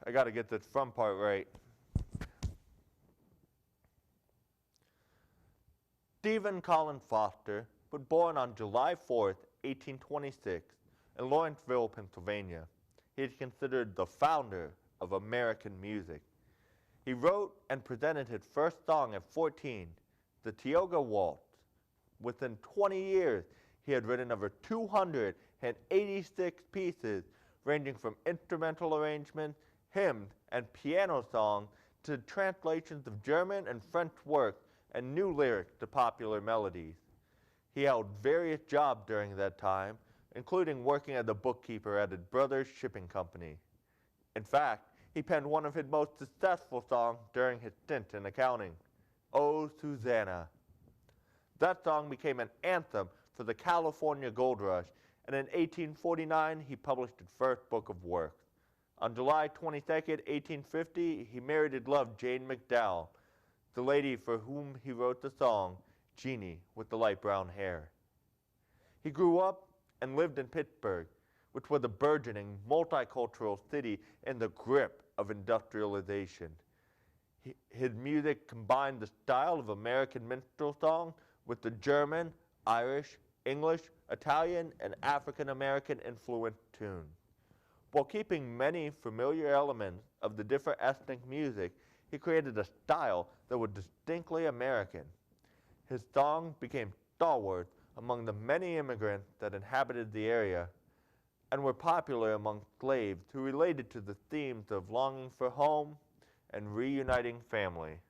I got to get this front part right. Stephen Colin Foster was born on July 4th, 1826, in Lawrenceville, Pennsylvania. He is considered the founder of American music. He wrote and presented his first song at 14, the Tioga Waltz. Within 20 years, he had written over 286 pieces, ranging from instrumental arrangements, hymns, and piano songs to translations of German and French works and new lyrics to popular melodies. He held various jobs during that time, including working as a bookkeeper at his brother's shipping company. In fact, he penned one of his most successful songs during his stint in accounting, "Oh, Susanna." That song became an anthem for the California Gold Rush, and in 1849 he published his first book of works. On July 22nd, 1850, he married his love Jane McDowell, the lady for whom he wrote the song, Jeannie with the light brown hair. He grew up and lived in Pittsburgh, which was a burgeoning multicultural city in the grip of industrialization. His music combined the style of American minstrel song with the German, Irish, English, Italian, and African American influenced tunes. While keeping many familiar elements of the different ethnic music, he created a style that was distinctly American. His songs became stalwarts among the many immigrants that inhabited the area and were popular among slaves who related to the themes of longing for home and reuniting family.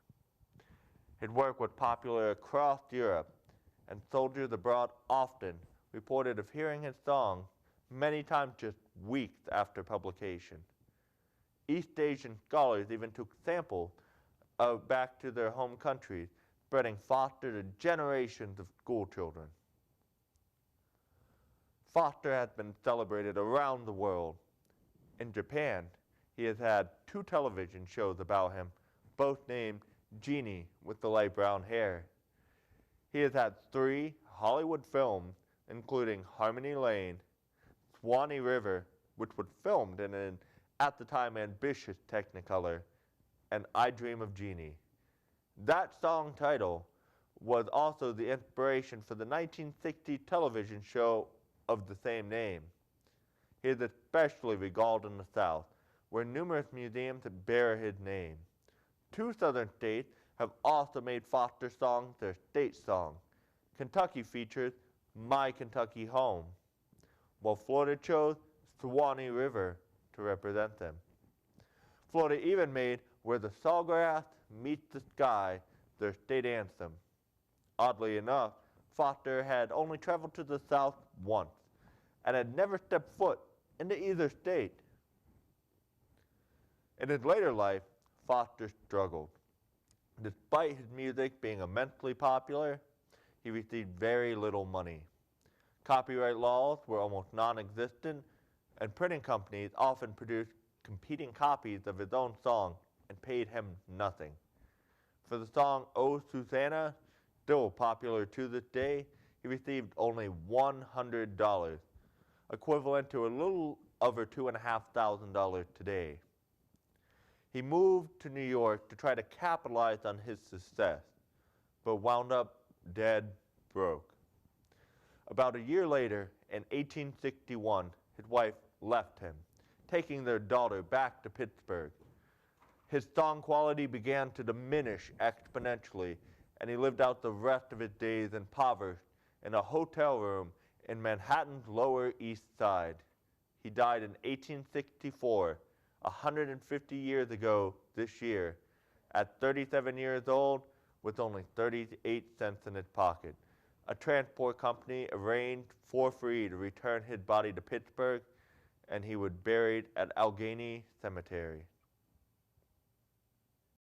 His work was popular across Europe, and soldiers abroad often reported of hearing his song, many times just weeks after publication. East Asian scholars even took samples back to their home countries, spreading Foster to generations of school children. Foster has been celebrated around the world. In Japan, he has had 2 television shows about him, both named Jeannie with the light brown hair. He has had 3 Hollywood films, including Harmony Lane, Swanee River, which was filmed in an, at the time, ambitious Technicolor, and I Dream of Jeannie. That song title was also the inspiration for the 1960 television show of the same name. He is especially regarded in the South, where numerous museums bear his name. 2 southern states have also made Foster's song their state song. Kentucky features My Kentucky Home, while Florida chose Swanee River to represent them. Florida even made Where the Sawgrass Meets the Sky their state anthem. Oddly enough, Foster had only traveled to the South once and had never stepped foot into either state. In his later life, Foster struggled. Despite his music being immensely popular, he received very little money. Copyright laws were almost non-existent, and printing companies often produced competing copies of his own song and paid him nothing. For the song "Oh Susanna," still popular to this day, he received only $100, equivalent to a little over $2,500 today. He moved to New York to try to capitalize on his success, but wound up dead broke. About a year later, in 1861, his wife left him, taking their daughter back to Pittsburgh. His song quality began to diminish exponentially, and he lived out the rest of his days impoverished in a hotel room in Manhattan's Lower East Side. He died in 1864, 150 years ago this year, at 37 years old, with only 38 cents in his pocket. A transport company arranged for free to return his body to Pittsburgh, and he was buried at Allegheny Cemetery.